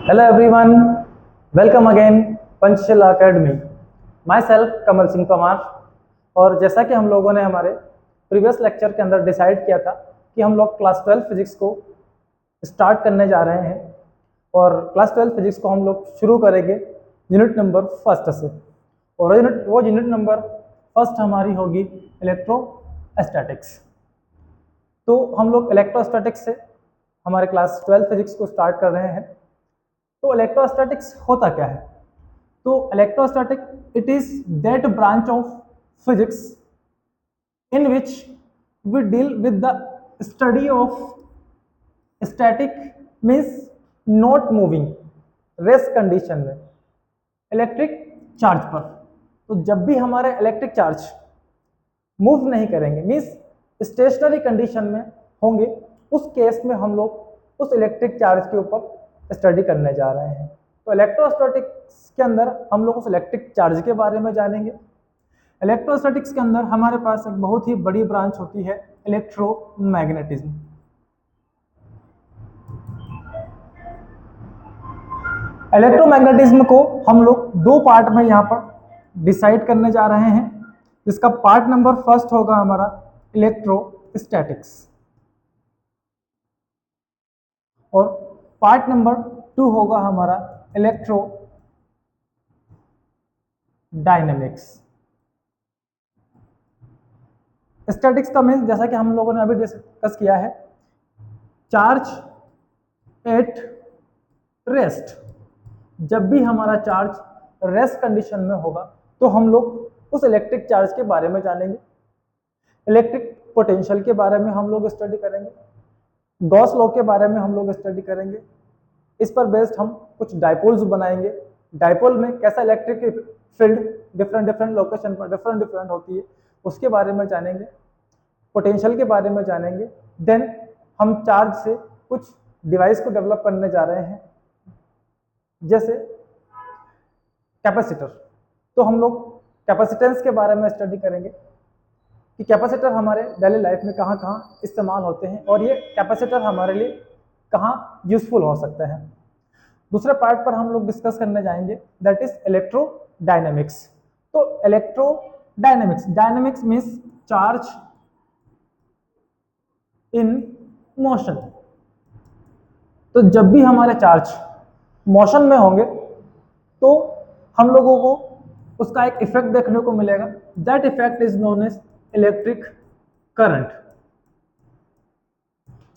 Hello everyone, welcome again Panchsheela academy. Myself Kamal Singh Parmar. और जैसा कि हम लोगों ने हमारे प्रीवियस लेक्चर के अंदर डिसाइड किया था कि हम लोग क्लास 12 फिजिक्स को स्टार्ट करने जा रहे हैं और क्लास 12 फिजिक्स को हम लोग शुरू करेंगे यूनिट नंबर फर्स्ट से। और वो यूनिट नंबर फर्स्ट हमारी होगी इलेक्ट्रोस्टैटिक्स। तो हम लोग इलेक्ट्रोस्टैटिक्स से हमारे क्लास 12 फिजिक्स को स्टार्ट कर रहे हैं। तो इलेक्ट्रोस्टैटिक्स होता क्या है? तो electrostatic it is that branch of physics in which we deal with the study of static means not moving rest condition में इलेक्ट्रिक चार्ज पर। तो जब भी हमारे इलेक्ट्रिक चार्ज मूव नहीं करेंगे मीन्स स्टेशनरी कंडीशन में होंगे, उस केस में हम लोग उस इलेक्ट्रिक चार्ज के ऊपर स्टडी करने जा रहे हैं। तो इलेक्ट्रोस्टैटिक्स के अंदर हम लोग उस इलेक्ट्रिक चार्ज के बारे में जानेंगे। इलेक्ट्रोस्टैटिक्स के अंदर हमारे पास एक बहुत ही बड़ी ब्रांच होती है इलेक्ट्रोमैग्नेटिज्म। इलेक्ट्रोमैग्नेटिज्म को हम लोग दो पार्ट में यहाँ पर डिसाइड करने जा रहे हैं, जिसका पार्ट नंबर फर्स्ट होगा हमारा इलेक्ट्रोस्टैटिक्स और पार्ट नंबर 2 होगा हमारा इलेक्ट्रो डायनेमिक्स। स्टैटिक्स का मीन्स जैसा कि हम लोगों ने अभी डिस्कस किया है, चार्ज एट रेस्ट। जब भी हमारा चार्ज रेस्ट कंडीशन में होगा तो हम लोग उस इलेक्ट्रिक चार्ज के बारे में जानेंगे। इलेक्ट्रिक पोटेंशियल के बारे में हम लोग स्टडी करेंगे, गॉस लॉ के बारे में हम लोग स्टडी करेंगे। इस पर बेस्ड हम कुछ डाइपोल्स बनाएंगे। डाइपोल में कैसा इलेक्ट्रिक फील्ड डिफरेंट लोकेशन पर डिफरेंट होती है, उसके बारे में जानेंगे। पोटेंशियल के बारे में जानेंगे। देन हम चार्ज से कुछ डिवाइस को डेवलप करने जा रहे हैं, जैसे कैपेसिटर। तो हम लोग कैपेसिटेंस के बारे में स्टडी करेंगे कि कैपेसिटर हमारे डेली लाइफ में कहाँ कहाँ इस्तेमाल होते हैं और ये कैपेसिटर हमारे लिए कहाँ यूजफुल हो सकते हैं। दूसरे पार्ट पर हम लोग डिस्कस करने जाएंगे, दैट इज इलेक्ट्रोडायनेमिक्स। तो dynamics means charge in motion. तो जब भी हमारे चार्ज मोशन में होंगे तो हम लोगों को उसका एक इफेक्ट देखने को मिलेगा। That effect is known as electric current.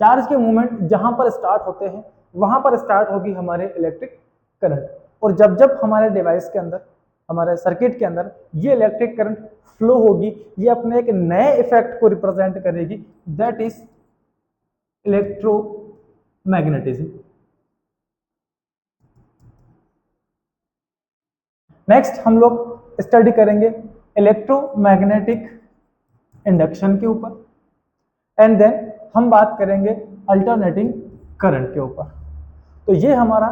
Charge के मूवमेंट जहां पर स्टार्ट होते हैं वहां पर स्टार्ट होगी हमारे इलेक्ट्रिक करंट, और जब जब हमारे डिवाइस के अंदर, हमारे सर्किट के अंदर ये इलेक्ट्रिक करंट फ्लो होगी, ये अपने एक नए इफेक्ट को रिप्रेजेंट करेगी। That is electromagnetism. नेक्स्ट हम लोग स्टडी करेंगे इलेक्ट्रोमैग्नेटिक इंडक्शन के ऊपर, एंड देन हम बात करेंगे अल्टरनेटिंग करंट के ऊपर। तो ये हमारा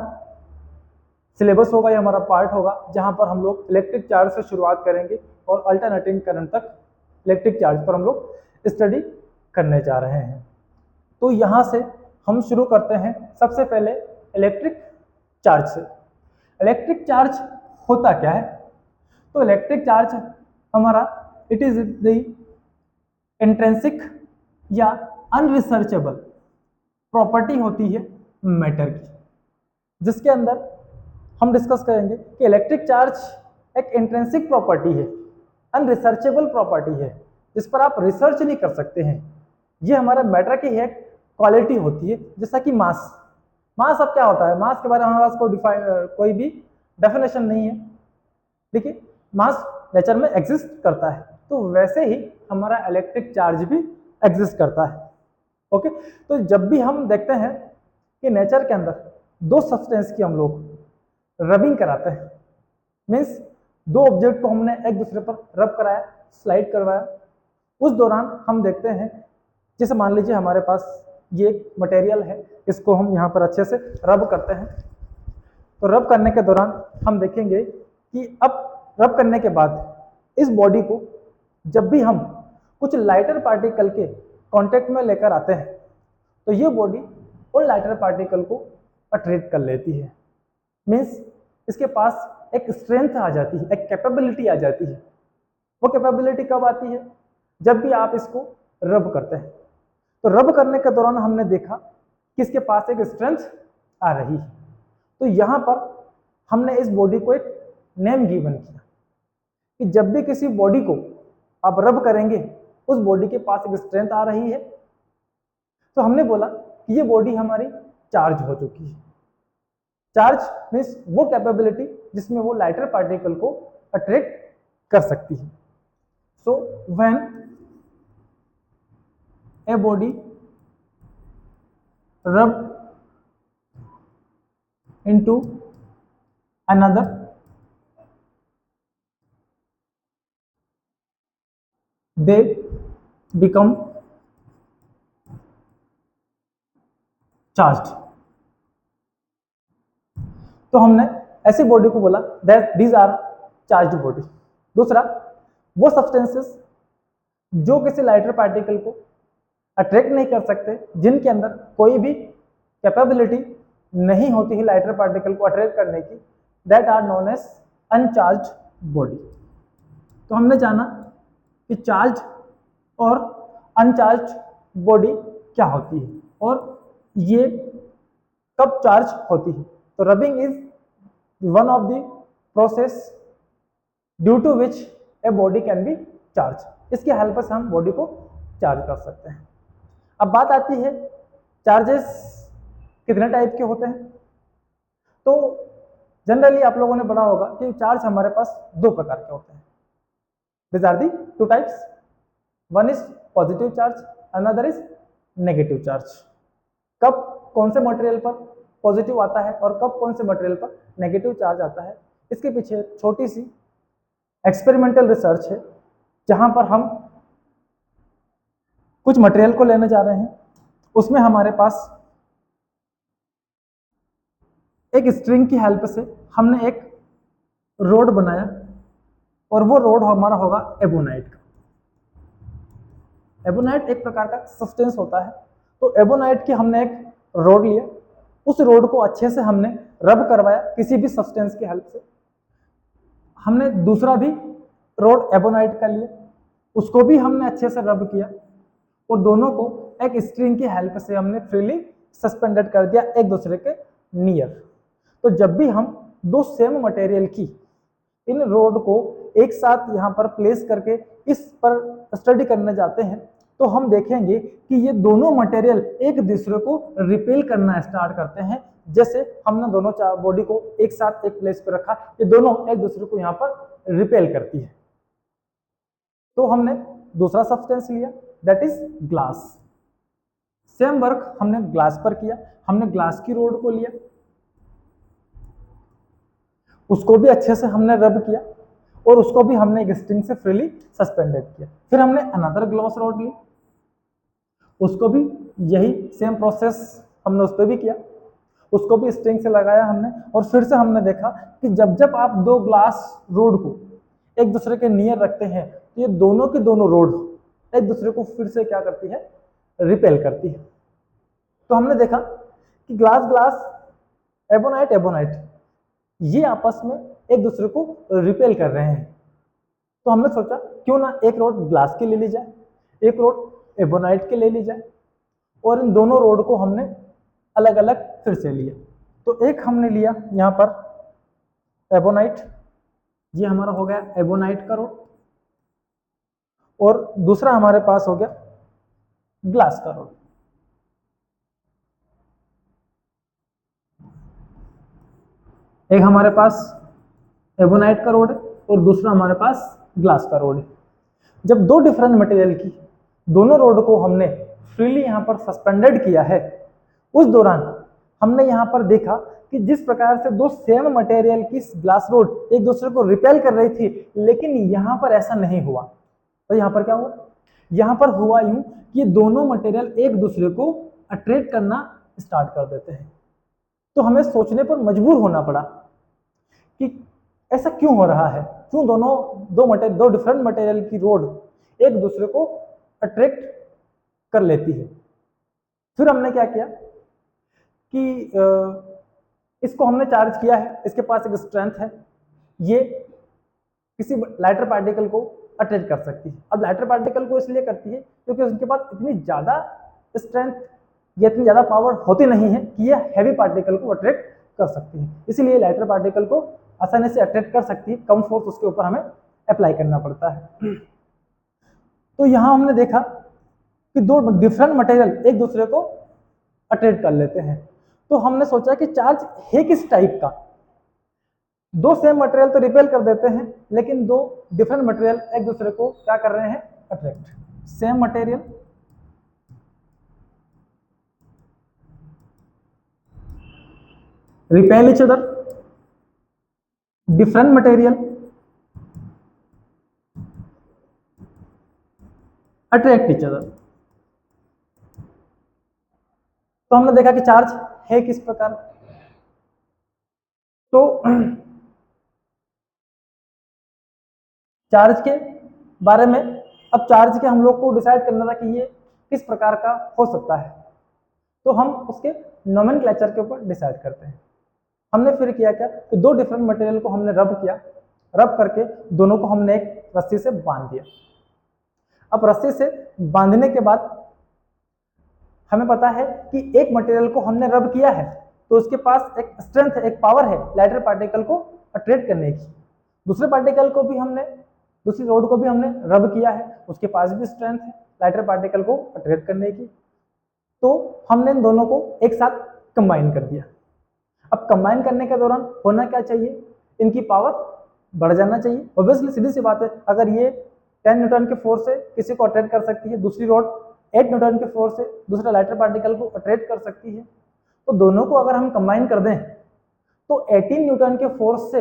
सिलेबस होगा, ये हमारा पार्ट होगा, जहां पर हम लोग इलेक्ट्रिक चार्ज से शुरुआत करेंगे और अल्टरनेटिंग करंट तक इलेक्ट्रिक चार्ज पर हम लोग स्टडी करने जा रहे हैं। तो यहाँ से हम शुरू करते हैं सबसे पहले इलेक्ट्रिक चार्ज से। इलेक्ट्रिक चार्ज होता क्या है? तो इलेक्ट्रिक चार्ज हमारा इट इज द इंट्रिंसिक या अनरिसर्चेबल प्रॉपर्टी होती है मैटर की, जिसके अंदर हम डिस्कस करेंगे कि इलेक्ट्रिक चार्ज एक इंट्रिंसिक प्रॉपर्टी है, अनरिसर्चेबल प्रॉपर्टी है, जिस पर आप रिसर्च नहीं कर सकते हैं। ये हमारा मैटर की एक क्वालिटी होती है, जैसा कि मास। मास अब क्या होता है? मास के बारे में हमारे पास कोई भी डेफिनेशन नहीं है, देखिए मास नेचर में एग्जिस्ट करता है, तो वैसे ही हमारा इलेक्ट्रिक चार्ज भी एग्जिस्ट करता है। ओके, तो जब भी हम देखते हैं कि नेचर के अंदर दो सब्सटेंस की हम लोग रबिंग कराते हैं, मीन्स दो ऑब्जेक्ट को हमने एक दूसरे पर रब कराया, स्लाइड करवाया, उस दौरान हम देखते हैं, जैसे मान लीजिए हमारे पास ये एक मटेरियल है, इसको हम यहाँ पर अच्छे से रब करते हैं। तो रब करने के दौरान हम देखेंगे कि अब रब करने के बाद इस बॉडी को जब भी हम कुछ लाइटर पार्टिकल के कांटेक्ट में लेकर आते हैं, तो ये बॉडी उन लाइटर पार्टिकल को अट्रैक्ट कर लेती है। मीन्स इसके पास एक स्ट्रेंथ आ जाती है, एक कैपेबिलिटी आ जाती है। वो कैपेबिलिटी कब आती है? जब भी आप इसको रब करते हैं। तो रब करने के दौरान हमने देखा कि इसके पास एक स्ट्रेंथ आ रही है। तो यहाँ पर हमने इस बॉडी को एक नेम गिवन किया कि जब भी किसी बॉडी को आप रब करेंगे उस बॉडी के पास एक स्ट्रेंथ आ रही है। तो हमने बोला कि ये बॉडी हमारी चार्ज हो चुकी है। चार्ज मीन्स वो कैपेबिलिटी जिसमें वो लाइटर पार्टिकल को अट्रैक्ट कर सकती है। सो व्हेन ए बॉडी रब into another, they become charged। तो हमने ऐसी बॉडी को बोला that these are charged body. दूसरा, वो सब्सटेंसेस जो किसी लाइटर पार्टिकल को अट्रैक्ट नहीं कर सकते, जिनके अंदर कोई भी कैपेबिलिटी नहीं होती है लाइटर पार्टिकल को अट्रैक्ट करने की, that are known as uncharged body. तो हमने जाना कि चार्ज और अनचार्ज्ड बॉडी क्या होती है और ये कब चार्ज होती है। तो rubbing is one of the process due to which a body can be charge. इसकी हेल्प से हम बॉडी को चार्ज कर सकते हैं। अब बात आती है चार्जेस कितने टाइप के होते हैं। तो जनरली आप लोगों ने पढ़ा होगा कि चार्ज हमारे पास दो प्रकार के होते हैं। This are the two types, one is positive charge, another is negative charge. कब कौन से मटेरियल पर पॉजिटिव आता है और कब कौन से मटेरियल पर नेगेटिव चार्ज आता है, इसके पीछे छोटी सी एक्सपेरिमेंटल रिसर्च है, जहां पर हम कुछ मटेरियल को लेने जा रहे हैं। उसमें हमारे पास एक स्ट्रिंग की हेल्प से हमने एक रोड बनाया और वो रोड हमारा होगा एबोनाइट का। एबोनाइट एक प्रकार का सब्सटेंस होता है। तो एबोनाइट की हमने एक रोड लिया, उस रोड को अच्छे से हमने रब करवाया किसी भी सब्सटेंस की हेल्प से। हमने दूसरा भी रोड एबोनाइट का लिया, उसको भी हमने अच्छे से रब किया और दोनों को एक स्ट्रिंग की हेल्प से हमने फ्रीली सस्पेंडेड कर दिया एक दूसरे के नियर। तो जब भी हम दो सेम मटेरियल की इन रोड को एक साथ यहाँ पर प्लेस करके इस पर स्टडी करने जाते हैं, तो हम देखेंगे कि ये दोनों मटेरियल एक दूसरे को रिपेल करना स्टार्ट करते हैं। जैसे हमने दोनों बॉडी को एक साथ एक प्लेस पर रखा, ये दोनों एक दूसरे को यहाँ पर रिपेल करती है। तो हमने दूसरा सब्सटेंस लिया, that is glass. Same work हमने ग्लास पर किया। हमने ग्लास की रोड को लिया, उसको भी अच्छे से हमने रब किया और उसको भी हमने एक स्ट्रिंग से फ्रीली सस्पेंडेड किया। फिर हमने अनदर ग्लास रोड ली, उसको भी यही सेम प्रोसेस हमने उस पर भी किया, उसको भी स्ट्रिंग से लगाया हमने। और फिर से हमने देखा कि जब जब आप दो ग्लास रोड को एक दूसरे के नियर रखते हैं, तो ये दोनों की दोनों रोड एक दूसरे को फिर से क्या करती है, रिपेल करती है। तो हमने देखा कि ग्लास ग्लास, एबोनाइट एबोनाइट, ये आपस में एक दूसरे को रिपेल कर रहे हैं। तो हमने सोचा क्यों ना एक रोड ग्लास के ले ली जाए, एक रोड एबोनाइट के ले ली जाए, और इन दोनों रोड को हमने अलग अलग फिर से लिया। तो एक हमने लिया यहाँ पर एबोनाइट, ये हमारा हो गया एबोनाइट का रोड, और दूसरा हमारे पास हो गया ग्लास का रोड। एक हमारे पास एबोनाइट का रोड है और दूसरा हमारे पास ग्लास का रोड है। जब दो डिफरेंट मटेरियल की दोनों रोड को हमने फ्रीली यहाँ पर सस्पेंडेड किया है, उस दौरान हमने यहाँ पर देखा कि जिस प्रकार से दो सेम मटेरियल की ग्लास रोड एक दूसरे को रिपेल कर रही थी, लेकिन यहाँ पर ऐसा नहीं हुआ। तो यहाँ पर क्या हुआ, यहाँ पर हुआ यूं कि दोनों मटेरियल एक दूसरे को अट्रैक्ट करना स्टार्ट कर देते हैं। तो हमें सोचने पर मजबूर होना पड़ा कि ऐसा क्यों हो रहा है, क्यों दो डिफरेंट मटेरियल की रोड एक दूसरे को अट्रैक्ट कर लेती है। फिर हमने क्या किया कि इसको हमने चार्ज किया है, इसके पास एक स्ट्रेंथ है, ये किसी लाइटर पार्टिकल को अटैच कर सकती है। अब लाइटर पार्टिकल को इसलिए करती है क्योंकि उसके पास इतनी ज़्यादा स्ट्रेंथ या इतनी ज़्यादा पावर होती नहीं है कि ये हैवी पार्टिकल को अट्रैक्ट कर सकती है, इसलिए लाइटर पार्टिकल को आसानी से अट्रैक्ट कर सकती है, कम फोर्स उसके ऊपर हमें अप्लाई करना पड़ता है। तो यहाँ हमने देखा कि दो डिफरेंट मटेरियल एक दूसरे को अट्रैक्ट कर लेते हैं, तो हमने सोचा कि चार्ज है किस टाइप का। दो सेम मटेरियल तो रिपेल कर देते हैं, लेकिन दो डिफरेंट मटेरियल एक दूसरे को क्या कर रहे हैं, attract. Same material repel each other, different material attract each other। तो हमने देखा कि चार्ज है किस प्रकार। तो चार्ज के बारे में, अब चार्ज के हम लोग को डिसाइड करना था कि ये किस प्रकार का हो सकता है, तो हम उसके नोमेनक्लेचर के ऊपर डिसाइड करते हैं। हमने फिर किया क्या कि दो डिफरेंट मटेरियल को हमने रब किया, रब करके दोनों को हमने एक रस्सी से बांध दिया। अब रस्सी से बांधने के बाद हमें पता है कि एक मटेरियल को हमने रब किया है तो उसके पास एक स्ट्रेंथ है, एक पावर है लाइटर पार्टिकल को अट्रैक्ट करने की। दूसरे पार्टिकल को भी हमने, दूसरी रोड को भी हमने रब किया है, उसके पास भी स्ट्रेंथ है लाइटर पार्टिकल को अट्रैक्ट करने की। तो हमने इन दोनों को एक साथ कंबाइन कर दिया। अब कंबाइन करने के दौरान होना क्या चाहिए, इनकी पावर बढ़ जाना चाहिए। ऑब्वियसली सीधी सी बात है, अगर ये 10 न्यूटन के फोर्स से किसी को अट्रैक्ट कर सकती है, दूसरी रॉड 8 न्यूटन के फोर्स से दूसरा लाइटर पार्टिकल को अट्रैक्ट कर सकती है, तो दोनों को अगर हम कंबाइन कर दें तो 18 न्यूटन के फोर्स से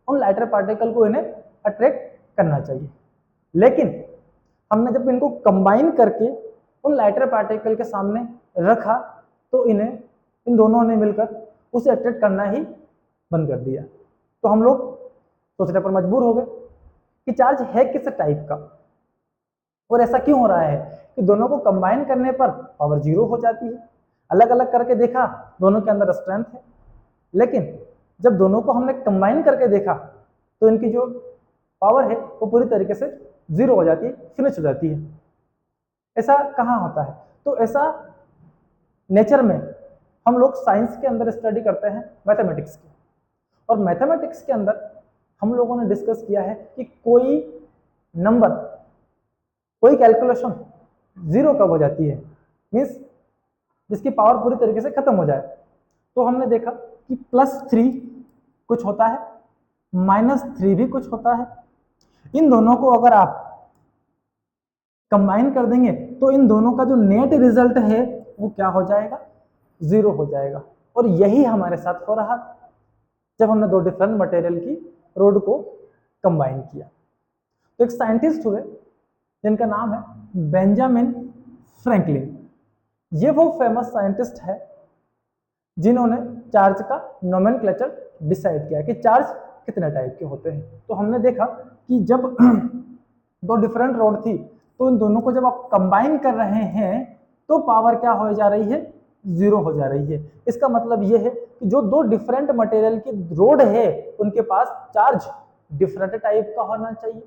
उन लाइटर पार्टिकल को इन्हें अट्रैक्ट करना चाहिए। लेकिन हमने जब इनको कंबाइन करके उन लाइटर पार्टिकल के सामने रखा तो इन्हें, इन दोनों ने मिलकर उसे अट्रैक्ट करना ही बंद कर दिया। तो हम लोग सोचने पर मजबूर हो गए कि चार्ज है किस टाइप का, और ऐसा क्यों हो रहा है कि दोनों को कंबाइन करने पर पावर 0 हो जाती है। अलग अलग करके देखा, दोनों के अंदर स्ट्रेंथ है, लेकिन जब दोनों को हमने कंबाइन करके देखा तो इनकी जो पावर है वो पूरी तरीके से 0 हो जाती है, फिनिश हो जाती है। ऐसा कहाँ होता है, तो ऐसा नेचर में हम लोग साइंस के अंदर स्टडी करते हैं मैथमेटिक्स की, और मैथमेटिक्स के अंदर हम लोगों ने डिस्कस किया है कि कोई नंबर, कोई कैलकुलेशन 0 कब हो जाती है, मीन्स जिसकी पावर पूरी तरीके से खत्म हो जाए। तो हमने देखा कि +3 कुछ होता है, -3 भी कुछ होता है। इन दोनों को अगर आप कंबाइन कर देंगे तो इन दोनों का जो नेट रिजल्ट है वो क्या हो जाएगा, 0 हो जाएगा। और यही हमारे साथ हो रहा था जब हमने दो डिफरेंट मटेरियल की रोड को कंबाइन किया। तो एक साइंटिस्ट हुए जिनका नाम है बेंजामिन फ्रैंकलिन। ये वो फेमस साइंटिस्ट है जिन्होंने चार्ज का नोमेनक्लेचर डिसाइड किया कि चार्ज कितने टाइप के होते हैं। तो हमने देखा कि जब दो डिफरेंट रोड थी तो इन दोनों को जब आप कंबाइन कर रहे हैं तो पावर क्या हो जा रही है, 0 हो जा रही है। इसका मतलब ये है कि जो दो डिफरेंट मटेरियल की रोड है उनके पास चार्ज डिफरेंट टाइप का होना चाहिए।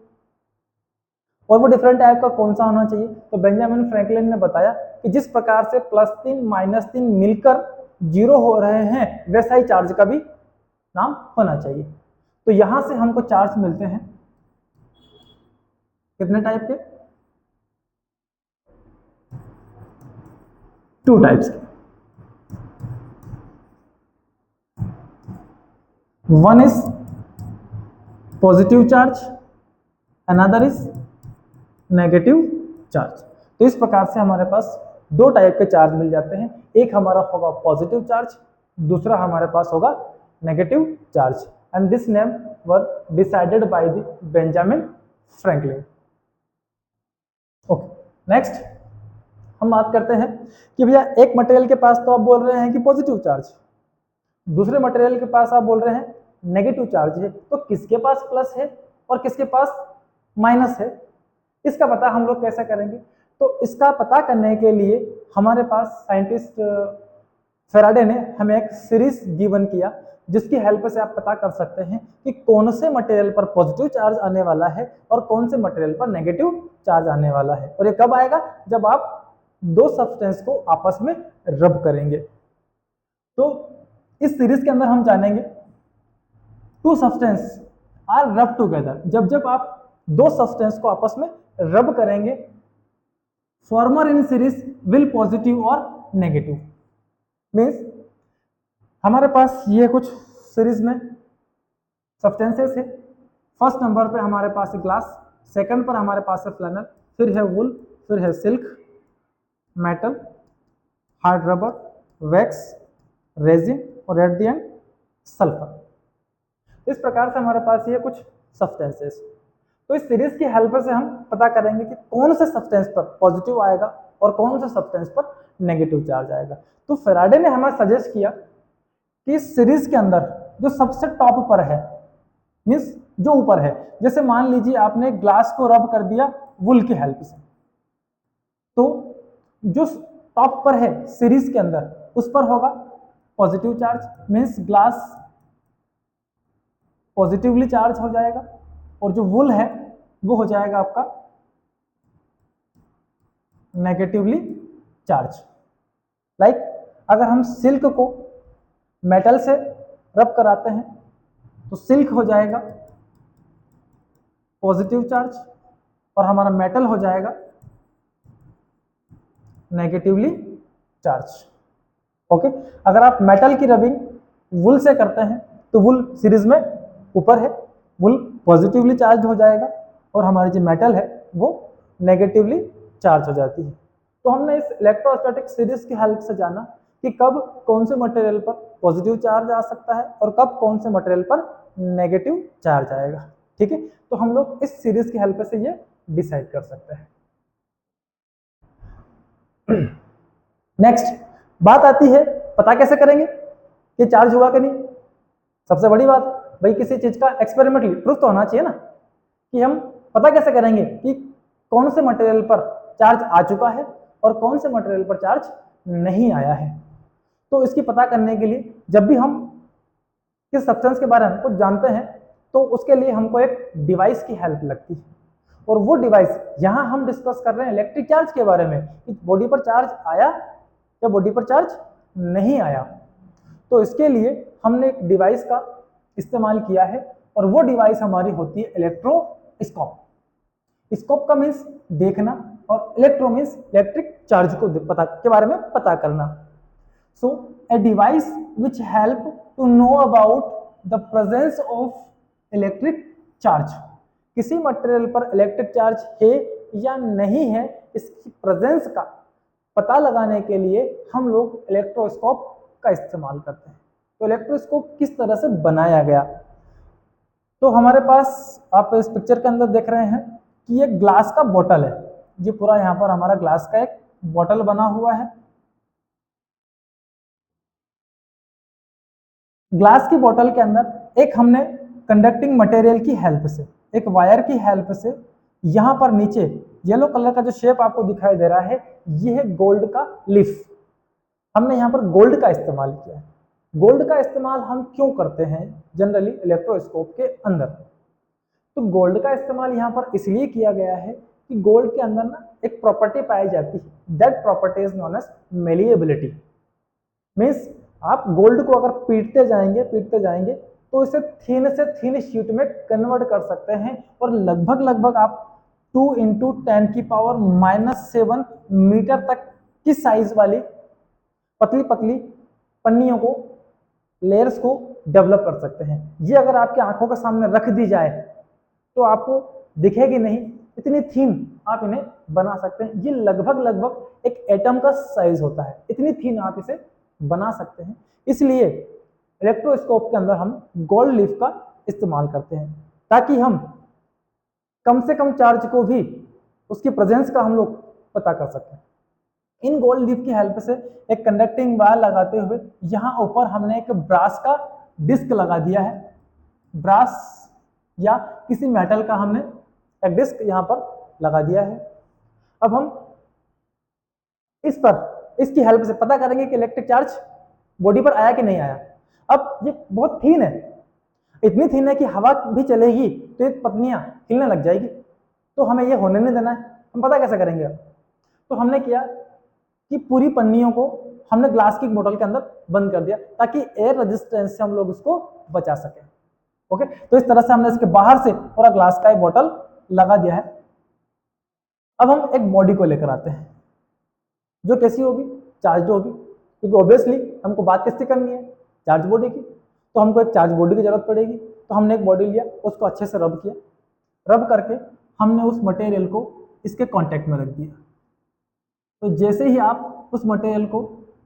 और वो डिफरेंट टाइप का कौन सा होना चाहिए, तो बेंजामिन फ्रैंकलिन ने बताया कि जिस प्रकार से +3 -3 मिलकर 0 हो रहे हैं वैसा ही चार्ज का भी नाम होना चाहिए। तो यहां से हमको चार्ज मिलते हैं कितने टाइप के, 2 टाइप्स के। One is positive charge, another is negative charge. तो इस प्रकार से हमारे पास दो टाइप के चार्ज मिल जाते हैं, एक हमारा होगा पॉजिटिव चार्ज, दूसरा हमारे पास होगा negative charge. And this name were decided by the Benjamin Franklin. Okay, next हम बात करते हैं कि भैया एक मटेरियल के पास तो आप बोल रहे हैं कि पॉजिटिव चार्ज, दूसरे मटेरियल के पास आप बोल रहे हैं नेगेटिव चार्ज है, तो किसके पास प्लस है और किसके पास माइनस है, इसका पता हम लोग कैसे करेंगे। तो इसका पता करने के लिए हमारे पास साइंटिस्ट फैराडे ने हमें एक सीरीज गिवन किया जिसकी हेल्प से आप पता कर सकते हैं कि कौन से मटेरियल पर पॉजिटिव चार्ज आने वाला है और कौन से मटेरियल पर नेगेटिव चार्ज आने वाला है। और ये कब आएगा? जब आप दो सब्सटेंस को आपस में रब करेंगे। तो इस सीरीज के अंदर हम जानेंगे टू सब्सटेंस आर रब टुगेदर। जब जब आप दो सब्सटेंस को आपस में रब करेंगे, farmer in series will positive और नेगेटिव। मीन्स हमारे पास ये कुछ सीरीज में सब्सटेंसेस है। फर्स्ट नंबर पे हमारे पास है ग्लास, सेकंड पर हमारे पास है फ्लैनल, फिर है वुल, फिर है silk, metal, hard rubber, wax, resin और एट द एंड सल्फर। इस प्रकार से हमारे पास ये कुछ सब्सटेंसेस। तो इस सीरीज की हेल्प से हम पता करेंगे कि कौन से सब्सटेंस पर पॉजिटिव आएगा और कौन से सब्सटेंस पर नेगेटिव चार्ज आएगा। तो फैराडे ने हमें सजेस्ट किया कि इस सीरीज के अंदर जो सबसे टॉप पर है, मीन्स जो ऊपर है, जैसे मान लीजिए आपने ग्लास को रब कर दिया वुल की हेल्प से, तो जो टॉप पर है सीरीज के अंदर उस पर होगा positive charge, means glass positively charge हो जाएगा, और जो वुल है वो हो जाएगा आपका नेगेटिवली चार्ज। लाइक अगर हम सिल्क को मेटल से रब कराते हैं तो सिल्क हो जाएगा पॉजिटिव चार्ज और हमारा मेटल हो जाएगा नेगेटिवली चार्ज। ओके, अगर आप मेटल की रबिंग वुल से करते हैं तो वुल सीरीज में ऊपर है, वुल पॉजिटिवली चार्ज हो जाएगा और हमारी जो मेटल है वो नेगेटिवली चार्ज हो जाती है। तो हमने इस इलेक्ट्रोस्टैटिक सीरीज की हेल्प से जाना कि कब कौन से मटेरियल पर पॉजिटिव चार्ज आ सकता है और कब कौन से मटेरियल पर नेगेटिव चार्ज आएगा। ठीक है, तो हम लोग इस सीरीज की हेल्प से ये डिसाइड कर सकते हैं। नेक्स्ट बात आती है, पता कैसे करेंगे कि चार्ज हुआ कि नहीं। सबसे बड़ी बात भाई, किसी चीज का एक्सपेरिमेंटली प्रूफ तो होना चाहिए ना, कि हम पता कैसे करेंगे कि कौन से मटेरियल पर चार्ज आ चुका है और कौन से मटेरियल पर चार्ज नहीं आया है। तो इसकी पता करने के लिए जब भी हम किस सब्सटेंस के बारे में कुछ जानते हैं तो उसके लिए हमको एक डिवाइस की हेल्प लगती है, और वो डिवाइस यहाँ हम डिस्कस कर रहे हैं इलेक्ट्रिक चार्ज के बारे में कि बॉडी पर चार्ज आया या बॉडी पर चार्ज नहीं आया। तो इसके लिए हमने एक डिवाइस का इस्तेमाल किया है और वो डिवाइस हमारी होती है इलेक्ट्रोस्कोप। स्कोप का मीन्स देखना और इलेक्ट्रो मीन्स इलेक्ट्रिक चार्ज को पता के बारे में पता करना। सो a device which help to know about the presence of electric charge। किसी मटेरियल पर इलेक्ट्रिक चार्ज है या नहीं है, इसकी प्रेजेंस का पता लगाने के लिए हम लोग इलेक्ट्रोस्कोप का इस्तेमाल करते हैं। तो इलेक्ट्रोस्कोप किस तरह से बनाया गया, तो हमारे पास आप इस पिक्चर के अंदर देख रहे हैं कि ये ग्लास का बोतल है। ये पूरा यहाँ पर हमारा ग्लास का एक बोतल बना हुआ है। ग्लास की बोतल के अंदर एक हमने कंडक्टिंग मटेरियल की हेल्प से, एक वायर की हेल्प से, यहाँ पर नीचे येलो कलर का जो शेप आपको दिखाई दे रहा है ये है गोल्ड का लीफ। हमने यहाँ पर गोल्ड का इस्तेमाल किया है। गोल्ड का इस्तेमाल हम क्यों करते हैं जनरली इलेक्ट्रोस्कोप के अंदर, तो गोल्ड का इस्तेमाल यहाँ पर इसलिए किया गया है कि गोल्ड के अंदर ना एक प्रॉपर्टी पाई जाती है, that property is known as malleability. Means आप गोल्ड को अगर पीटते जाएंगे तो इसे थीन से थीन शीट में कन्वर्ट कर सकते हैं और लगभग आप 2 × 10⁻⁻7 मीटर तक की साइज वाली पतली पतली पन्नियों को, लेयर्स को डेवलप कर सकते हैं। ये अगर आपकी आंखों के सामने रख दी जाए तो आपको दिखेगी नहीं, इतनी थीन आप इन्हें बना सकते हैं। ये लगभग एक एटम का साइज होता है, इतनी थीन आप इसे बना सकते हैं। इसलिए इलेक्ट्रोस्कोप के अंदर हम गोल्ड लीफ का इस्तेमाल करते हैं ताकि हम कम से कम चार्ज को भी उसकी प्रेजेंस का हम लोग पता कर सकते हैं। इन गोल्ड लीफ की हेल्प से एक कंडक्टिंग वायर लगाते हुए यहाँ ऊपर हमने एक ब्रास का डिस्क लगा दिया है। ब्रास या किसी मेटल का हमने एक डिस्क यहाँ पर लगा दिया है। अब हम इस पर इसकी हेल्प से पता करेंगे कि इलेक्ट्रिक चार्ज बॉडी पर आया कि नहीं आया। अब ये बहुत थीन है, इतनी थीन है कि हवा भी चलेगी तो ये पत्नियां हिलने लग जाएगी, तो हमें ये होने नहीं देना है। हम पता कैसे करेंगे अब? तो हमने किया कि पूरी पन्नियों को हमने ग्लास की बोतल के अंदर बंद कर दिया ताकि एयर रेजिस्टेंस से हम लोग इसको बचा सके। ओके, तो इस तरह से हमने इसके बाहर से पूरा ग्लास का एक बोतल लगा दिया है। अब हम एक बॉडी को लेकर आते हैं जो कैसी होगी, चार्ज होगी, क्योंकि ऑब्वियसली हमको बात किससे करनी है, चार्ज बॉडी की, तो हमको एक चार्ज बॉडी की जरूरत पड़ेगी। तो हमने एक बॉडी लिया, उसको अच्छे से रब किया, रब करके हमने उस मटेरियल को इसके कांटेक्ट में रख दिया। तो जैसे ही आप उस मटेरियल को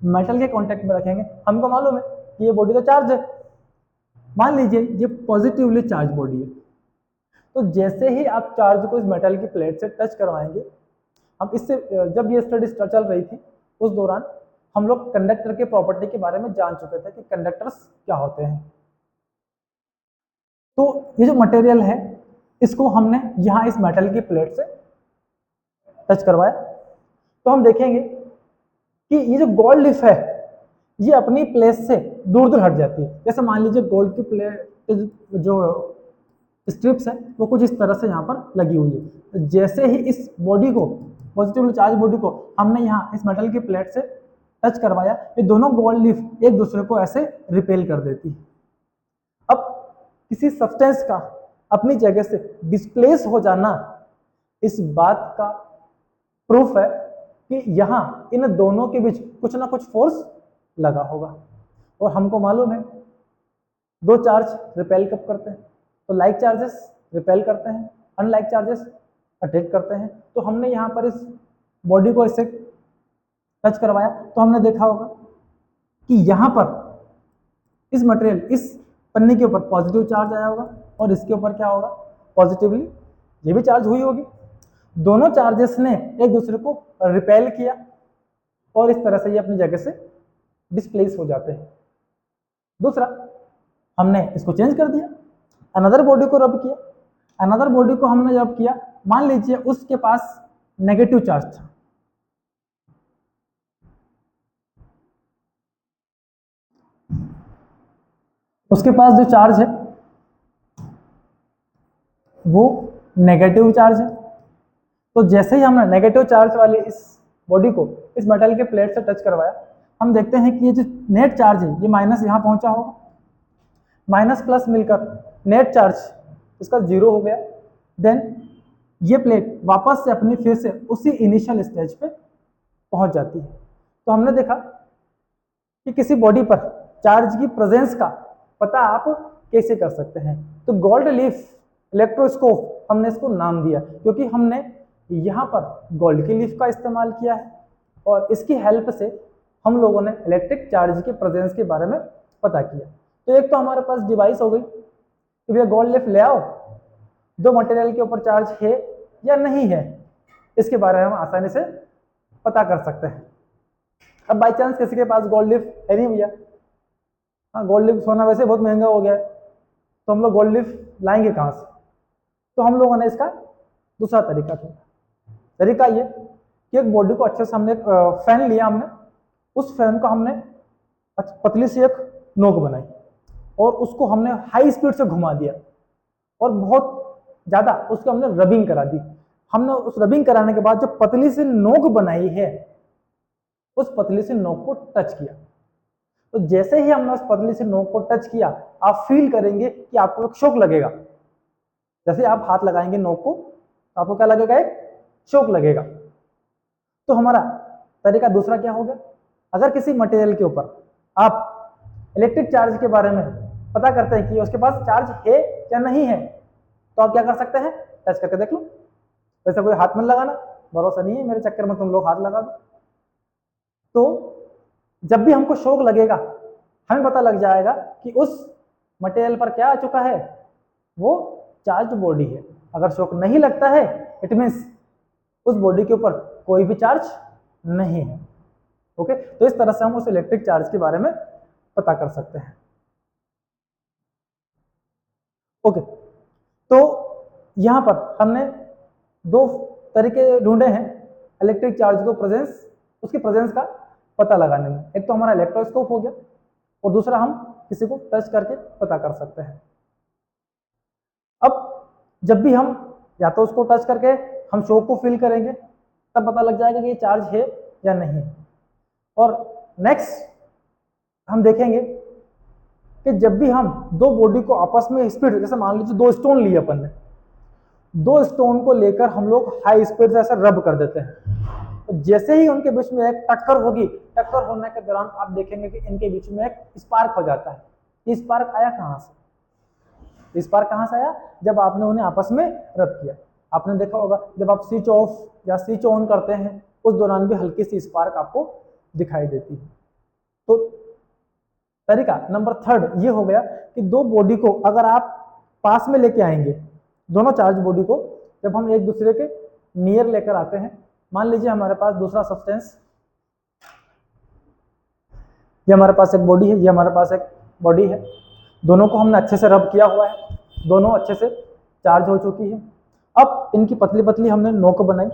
मेटल के कांटेक्ट में रखेंगे, हमको मालूम है कि ये बॉडी तो चार्ज है, मान लीजिए ये पॉजिटिवली चार्ज बॉडी है, तो जैसे ही आप चार्ज को इस मेटल की प्लेट से टच करवाएंगे, हम इससे जब ये स्टडी चल रही थी उस दौरान हम लोग कंडक्टर के प्रॉपर्टी के बारे में जान चुके थे कि कंडक्टर्स क्या होते हैं। तो ये जो मटेरियल है इसको हमने यहाँ इस मेटल की प्लेट से टच करवाया, तो हम देखेंगे कि ये जो गोल्ड लीफ है ये अपनी प्लेस से दूर दूर हट जाती है। जैसे मान लीजिए गोल्ड की प्लेट जो स्ट्रिप्स है वो कुछ इस तरह से यहाँ पर लगी हुई है। तो जैसे ही इस बॉडी को, पॉजिटिवली चार्ज बॉडी को हमने यहाँ इस मेटल की प्लेट से टच करवाया, ये दोनों गोल्ड लीफ एक दूसरे को ऐसे रिपेल कर देती है। अब किसी सब्सटेंस का अपनी जगह से डिस्प्लेस हो जाना इस बात का प्रूफ है कि यहाँ इन दोनों के बीच कुछ ना कुछ फोर्स लगा होगा। और हमको मालूम है दो चार्ज रिपेल कब करते हैं, तो लाइक चार्जेस रिपेल करते हैं, अनलाइक चार्जेस अट्रैक्ट करते हैं। तो हमने यहाँ पर इस बॉडी को इससे टच करवाया, तो हमने देखा होगा कि यहाँ पर इस मटेरियल, इस पन्नी के ऊपर पॉजिटिव चार्ज आया होगा और इसके ऊपर क्या होगा, पॉजिटिवली ये भी चार्ज हुई होगी। दोनों चार्जेस ने एक दूसरे को रिपेल किया और इस तरह से ये अपनी जगह से डिस्प्लेस हो जाते हैं। दूसरा, हमने इसको चेंज कर दिया, अनदर बॉडी को रब किया। अनदर बॉडी को हमने रब किया, मान लीजिए उसके पास नेगेटिव चार्ज था, उसके पास जो चार्ज है वो नेगेटिव चार्ज है। तो जैसे ही हमने नेगेटिव चार्ज वाली इस बॉडी को इस मेटल के प्लेट से टच करवाया, हम देखते हैं कि ये जो नेट चार्ज है ये माइनस यहाँ पहुंचा होगा, माइनस प्लस मिलकर नेट चार्ज इसका जीरो हो गया। देन ये प्लेट वापस से अपनी फिर से उसी इनिशियल स्टेज पे पहुंच जाती है। तो हमने देखा कि किसी बॉडी पर चार्ज की प्रेजेंस का पता आप कैसे कर सकते हैं। तो गोल्ड लीफ इलेक्ट्रोस्कोप हमने इसको नाम दिया क्योंकि हमने यहाँ पर गोल्ड की लीफ का इस्तेमाल किया है और इसकी हेल्प से हम लोगों ने इलेक्ट्रिक चार्ज के प्रेजेंस के बारे में पता किया। तो एक तो हमारे पास डिवाइस हो गई कि भैया गोल्ड लीफ ले आओ, दो मटेरियल के ऊपर चार्ज है या नहीं है इसके बारे में हम आसानी से पता कर सकते हैं। अब बाई चांस किसी के पास गोल्ड लीफ है नहीं भैया, हाँ गोल्ड लीफ सोना वैसे बहुत महंगा हो गया है, तो हम लोग गोल्ड लीफ लाएंगे कहाँ से? तो हम लोगों ने इसका दूसरा तरीका था। तरीका ये कि एक बॉडी को अच्छे से हमने एक फैन लिया, हमने उस फैन को हमने पतली सी एक नोक बनाई और उसको हमने हाई स्पीड से घुमा दिया और बहुत ज़्यादा उसको हमने रबिंग करा दी। हमने उस रबिंग कराने के बाद जो पतली सी नोक बनाई है उस पतली सी नोक को टच किया। तो जैसे ही हमने उस पतली सी नोक को टच किया, आप फील करेंगे कि आपको एक शॉक लगेगा। जैसे आप हाथ लगाएंगे नोक को तो आपको क्या लगेगा, एक शॉक लगेगा। तो हमारा तरीका दूसरा क्या हो गया, अगर किसी मटेरियल के ऊपर आप इलेक्ट्रिक चार्ज के बारे में पता करते हैं कि उसके पास चार्ज है या नहीं है, तो आप क्या कर सकते हैं, टच करके देख लो। वैसे कोई हाथ में लगाना, भरोसा नहीं है मेरे चक्कर में तुम लोग हाथ लगा दो। तो जब भी हमको शॉक लगेगा हमें पता लग जाएगा कि उस मटेरियल पर क्या आ चुका है, वो चार्ज बॉडी है। अगर शॉक नहीं लगता है इट मीन्स उस बॉडी के ऊपर कोई भी चार्ज नहीं है। ओके, तो इस तरह से हम उस इलेक्ट्रिक चार्ज के बारे में पता कर सकते हैं। ओके, तो यहां पर हमने दो तरीके ढूंढे हैं इलेक्ट्रिक चार्ज को उसकी प्रेजेंस का पता लगाने में। एक तो हमारा इलेक्ट्रोस्कोप हो गया और दूसरा हम किसी को टच करके पता कर सकते हैं। अब जब भी हम या तो उसको टच करके हम शॉक को फील करेंगे तब पता लग जाएगा कि ये चार्ज है या नहीं। और नेक्स्ट हम देखेंगे कि जब भी हम दो बॉडी को आपस में स्पीड, जैसे मान लीजिए दो स्टोन लिए अपन ने, दो स्टोन को लेकर हम लोग हाई स्पीड से ऐसा रब कर देते हैं, तो जैसे ही उनके बीच में एक टक्कर होगी, टक्कर होने के दौरान आप देखेंगे कि इनके बीच में एक स्पार्क हो जाता है। ये स्पार्क आया कहाँ से? स्पार्क कहाँ से आया? जब आपने उन्हें आपस में रब किया। आपने देखा होगा जब आप स्विच ऑफ या स्विच ऑन करते हैं उस दौरान भी हल्की सी स्पार्क आपको दिखाई देती है। तो तरीका नंबर 3 ये हो गया कि दो बॉडी को अगर आप पास में लेके आएंगे, दोनों चार्ज बॉडी को जब हम एक दूसरे के नियर लेकर आते हैं, मान लीजिए हमारे पास दूसरा सब्सटेंस, ये हमारे पास एक बॉडी है, ये हमारे पास एक बॉडी है, दोनों को हमने अच्छे से रब किया हुआ है, दोनों अच्छे से चार्ज हो चुकी है। अब इनकी पतली पतली हमने नोक बनाई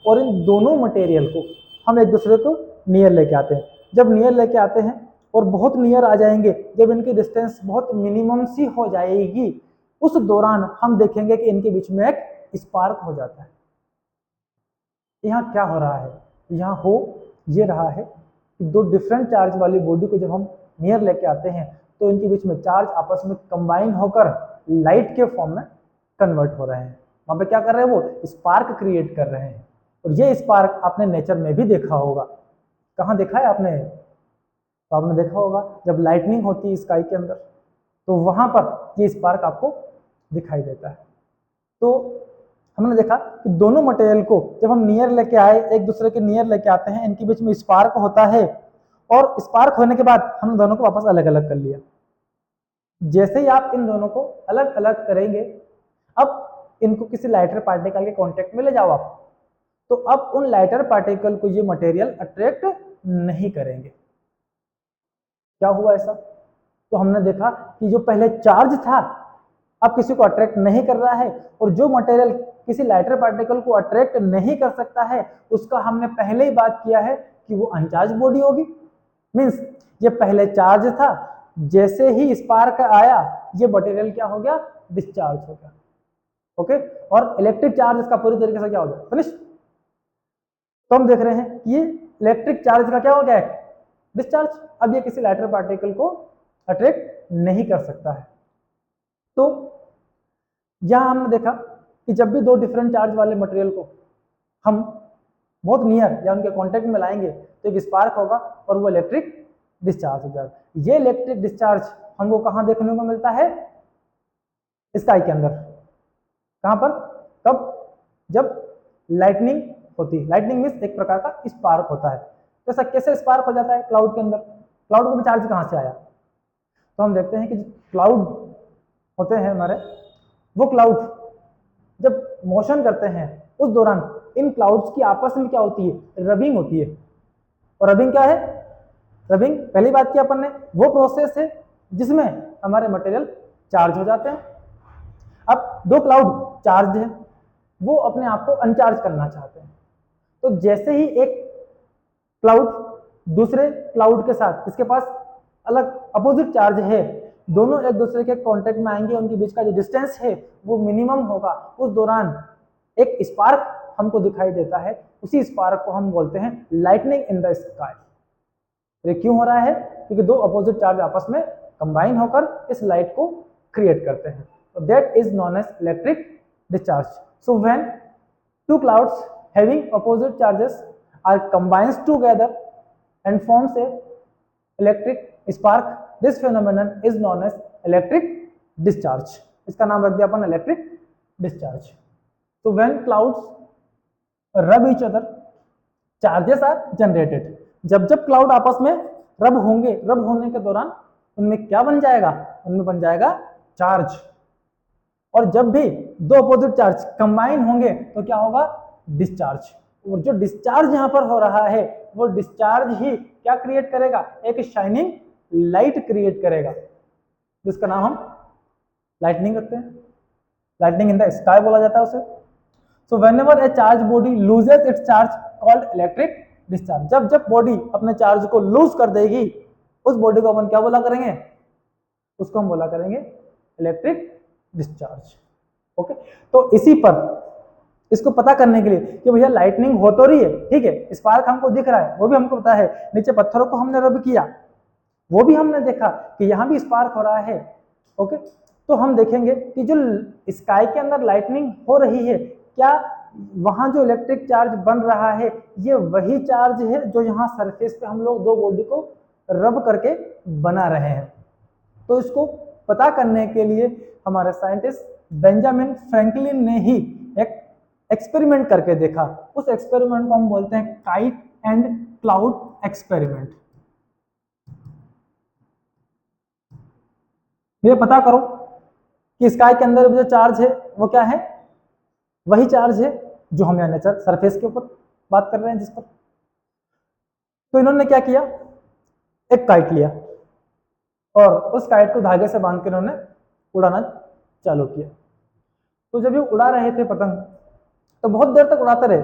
और इन दोनों मटेरियल को हम एक दूसरे को नियर लेके आते हैं। जब नियर लेके आते हैं और बहुत नियर आ जाएंगे, जब इनकी डिस्टेंस बहुत मिनिमम सी हो जाएगी, उस दौरान हम देखेंगे कि इनके बीच में एक स्पार्क हो जाता है। यहाँ क्या हो रहा है? यहाँ हो ये रहा है कि दो डिफरेंट चार्ज वाली बॉडी को जब हम नियर लेके आते हैं तो इनके बीच में चार्ज आपस में कंबाइन होकर लाइट के फॉर्म में कन्वर्ट हो रहे हैं। वहां पे क्या कर रहे हैं? वो स्पार्क क्रिएट कर रहे हैं। और ये स्पार्क आपने नेचर में भी देखा होगा। कहाँ देखा है आपने? तो आपने देखा होगा जब लाइटनिंग होती है स्काई के अंदर, तो वहां पर ये स्पार्क आपको दिखाई देता है। तो हमने देखा कि दोनों मटेरियल को जब हम नियर लेके आए, एक दूसरे के नियर लेके आते हैं, इनके बीच में स्पार्क होता है और स्पार्क होने के बाद हमने दोनों को वापस अलग अलग कर लिया। जैसे ही आप इन दोनों को अलग अलग करेंगे, अब इनको किसी लाइटर पार्टिकल के कांटेक्ट में ले जाओ आप, तो अब उन लाइटर पार्टिकल को ये मटेरियल अट्रैक्ट नहीं करेंगे। क्या हुआ ऐसा? तो हमने देखा कि जो पहले चार्ज था अब किसी को अट्रैक्ट नहीं कर रहा है, और जो मटेरियल किसी लाइटर पार्टिकल को अट्रैक्ट नहीं कर सकता है उसका हमने पहले ही बात किया है कि वो अनचार्ज बॉडी होगी। मींस ये पहले चार्ज था, जैसे ही स्पार्क आया ये मटेरियल क्या हो गया? डिस्चार्ज हो गया। ओके, और इलेक्ट्रिक चार्ज इसका पूरी तरीके से क्या हो गया? फिनिश। तो हम देख रहे हैं कि ये इलेक्ट्रिक चार्ज का क्या हो गया? डिस्चार्ज। अब ये किसी लाइटर पार्टिकल को अट्रैक्ट नहीं कर सकता है। तो यहां हमने देखा कि जब भी दो डिफरेंट चार्ज वाले मटेरियल को हम बहुत नियर या उनके कांटेक्ट में लाएंगे तो एक स्पार्क होगा और वो इलेक्ट्रिक डिस्चार्ज हो जाएगा। ये इलेक्ट्रिक डिस्चार्ज हमको कहां देखने को मिलता है? स्काई के अंदर। कहां पर? कब? जब लाइटनिंग होती है। लाइटनिंग मींस एक प्रकार का स्पार्क होता है। तो ऐसा कैसे स्पार्क हो जाता है क्लाउड के अंदर? क्लाउड को भी चार्ज कहां से आया? तो हम देखते हैं कि क्लाउड होते हैं हमारे, वो क्लाउड जब मोशन करते हैं उस दौरान इन क्लाउड्स की आपस में क्या होती है? रबिंग होती है। और रबिंग क्या है? रबिंग पहली बात की अपन ने, वो प्रोसेस है जिसमें हमारे मटेरियल चार्ज हो जाते हैं। अब दो क्लाउड चार्ज है, वो अपने आप को अनचार्ज करना चाहते हैं। तो जैसे ही एक क्लाउड दूसरे क्लाउड के साथ, इसके पास अलग अपोजिट चार्ज है, दोनों एक दूसरे के कांटेक्ट में आएंगे, उनके बीच का जो डिस्टेंस है वो मिनिमम होगा, उस दौरान एक स्पार्क हमको दिखाई देता है। उसी स्पार्क को हम बोलते हैं लाइटनिंग इन द स्काई। ये क्यों हो रहा है? क्योंकि दो अपोजिट चार्ज आपस में कंबाइन होकर इस लाइट को क्रिएट करते हैं। So that is known as electric discharge. So when two clouds having opposite charges are combined together and forms a electric spark, this phenomenon is known as electric discharge. इसका नाम रख दिया अपन electric discharge. So when clouds rub each other, charges are generated. जब जब cloud आपस में रब होंगे, रब होने के दौरान उनमें क्या बन जाएगा? उनमें बन जाएगा चार्ज। और जब भी दो अपोजिट चार्ज कंबाइन होंगे तो क्या होगा? डिस्चार्ज। और जो डिस्चार्ज यहां पर हो रहा है वो डिस्चार्ज ही क्या क्रिएट करेगा? एक शाइनिंग लाइट क्रिएट करेगा, जिसका नाम हम लाइटनिंग करते हैं। लाइटनिंग इन द स्काई बोला जाता है उसे। So whenever A charge body loses it's charge called electric discharge. जब जब बॉडी अपने चार्ज को लूज कर देगी उस बॉडी को अपन क्या बोला करेंगे, उसको हम बोला करेंगे इलेक्ट्रिक डिस्चार्ज। ओके, तो इसी पर इसको पता करने के लिए कि भैया लाइटनिंग हो तो रही है, ठीक है, स्पार्क हमको दिख रहा है, वो भी हमको पता है, नीचे पत्थरों को हमने रब किया, वो भी हमने देखा कि यहाँ भी स्पार्क हो रहा है। ओके, तो हम देखेंगे कि जो स्काई के अंदर लाइटनिंग हो रही है, क्या वहां जो इलेक्ट्रिक चार्ज बन रहा है ये वही चार्ज है जो यहाँ सरफेस पे हम लोग दो बॉडी को रब करके बना रहे हैं। तो इसको पता करने के लिए हमारे साइंटिस्ट बेंजामिन फ्रैंकलिन ने ही एक एक्सपेरिमेंट करके देखा। उस एक्सपेरिमेंट को हम बोलते हैं काइट एंड क्लाउड एक्सपेरिमेंट। ये पता करो कि स्काई के अंदर जो चार्ज है वो क्या है, वही चार्ज है जो हम यहाँ नेचर सरफेस के ऊपर बात कर रहे हैं जिस पर। तो इन्होंने क्या किया, एक काइट लिया और उस काइट को धागे से बांध के इन्होंने उड़ाना चालू किया। तो जब ये उड़ा रहे थे पतंग, तो बहुत देर तक उड़ाते रहे,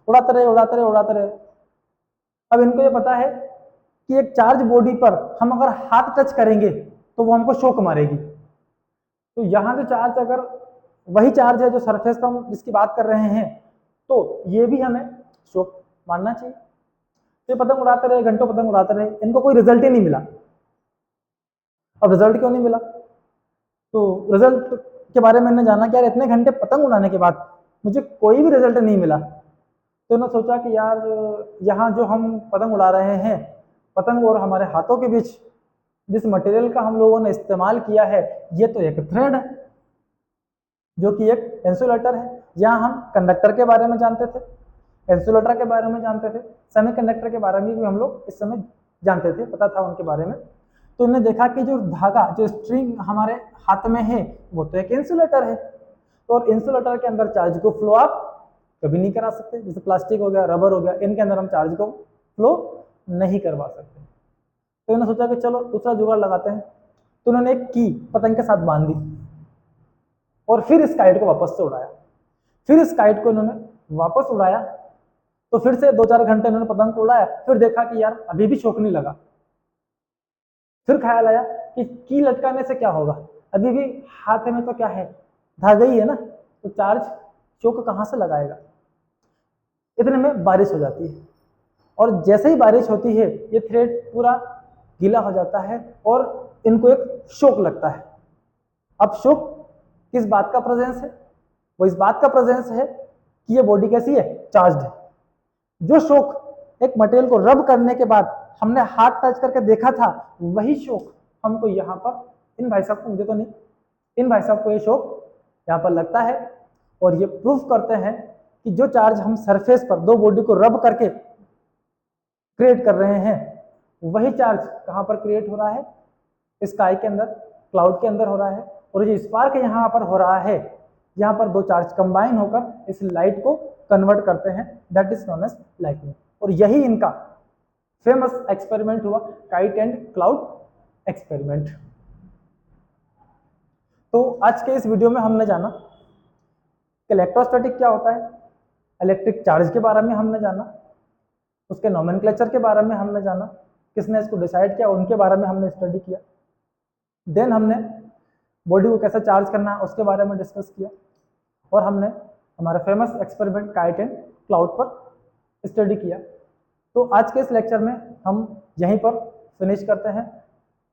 उड़ाते रहे, उड़ाते रहे, उड़ाते रहे। अब इनको ये पता है कि एक चार्ज बॉडी पर हम अगर हाथ टच करेंगे तो वो हमको शॉक मारेगी। तो यहाँ जो चार्ज अगर वही चार्ज है जो सरफेस पर हम जिसकी बात कर रहे हैं, तो ये भी हमें शॉक मानना चाहिए। तो पतंग उड़ाते रहे, घंटों पतंग उड़ाते रहे, इनको कोई रिजल्ट ही नहीं मिला। अब रिजल्ट क्यों नहीं मिला, तो रिजल्ट के बारे में मैंने जाना कि यार इतने घंटे पतंग उड़ाने के बाद मुझे कोई भी रिजल्ट नहीं मिला। तो उन्होंने सोचा कि यार यहाँ जो हम पतंग उड़ा रहे हैं, पतंग और हमारे हाथों के बीच जिस मटेरियल का हम लोगों ने इस्तेमाल किया है ये तो एक थ्रेड है जो कि एक इंसुलेटर है। यहाँ हम कंडक्टर के बारे में जानते थे, इंसुलेटर के बारे में जानते थे, सेमीकंडक्टर के बारे में भी हम लोग इस समय जानते थे, पता था उनके बारे में। तो इन्हें देखा कि जो धागा, जो स्ट्रिंग हमारे हाथ में है वो तो एक इंसुलेटर है, और इंसुलेटर के अंदर चार्ज को फ्लो आप कभी नहीं करा सकते। जैसे प्लास्टिक हो गया, रबर हो गया, इनके अंदर हम चार्ज को फ्लो नहीं करवा सकते। तो इन्होंने सोचा कि चलो दूसरा जुगाड़ लगाते हैं। तो उन्होंने एक की पतंग के साथ बांध दी और फिर इस काइट को वापस से उड़ाया। फिर इस काइट को इन्होंने वापस उड़ाया, तो फिर से 2-4 घंटे इन्होंने पतंग को उड़ाया। फिर देखा कि यार अभी भी शौक नहीं लगा। फिर ख्याल आया कि की लटकाने से क्या होगा, अभी भी हाथ में तो क्या है, धागा ही है ना, तो चार्ज शौक कहाँ से लगाएगा। इतने में बारिश हो जाती है, और जैसे ही बारिश होती है ये थ्रेड पूरा गीला हो जाता है और इनको एक शॉक लगता है। अब शॉक किस बात का प्रेजेंस है, वो इस बात का प्रेजेंस है कि ये बॉडी कैसी है, चार्ज्ड है। जो शॉक एक मटेरियल को रब करने के बाद हमने हाथ टच करके देखा था, वही शॉक हमको यहाँ पर इन भाई साहब को, मुझे तो नहीं, इन भाई साहब को ये शॉक यहाँ पर लगता है। और ये प्रूफ करते हैं कि जो चार्ज हम सरफेस पर दो बॉडी को रब करके क्रिएट कर रहे हैं, वही चार्ज कहाँ पर क्रिएट हो रहा है, स्काई के अंदर, क्लाउड के अंदर हो रहा है। और जो स्पार्क यहाँ पर हो रहा है, यहाँ पर दो चार्ज कंबाइन होकर इस लाइट को कन्वर्ट करते हैं, that is known as lightning. और यही इनका फेमस एक्सपेरिमेंट हुआ, काइट एंड क्लाउड एक्सपेरिमेंट। तो आज के इस वीडियो में हमने जाना कि इलेक्ट्रोस्टैटिक क्या होता है, इलेक्ट्रिक चार्ज के बारे में हमने जाना, उसके नोमेनक्लेचर के बारे में हमने जाना, किसने इसको डिसाइड किया उनके बारे में हमने स्टडी किया। देन हमने बॉडी को कैसे चार्ज करना है उसके बारे में डिस्कस किया, और हमने हमारा famous experiment kite and cloud पर स्टडी किया। तो आज के इस लेक्चर में हम यहीं पर फिनिश करते हैं।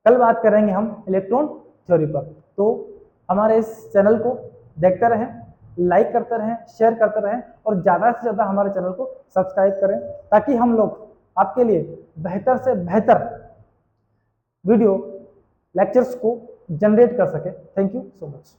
कल बात करेंगे हम इलेक्ट्रॉन थ्योरी पर। तो हमारे इस चैनल को देखते रहें, लाइक करते रहें, शेयर करते रहें, और ज़्यादा से ज़्यादा हमारे चैनल को सब्सक्राइब करें, ताकि हम लोग आपके लिए बेहतर से बेहतर वीडियो लेक्चर्स को जनरेट कर सके। Thank you so much.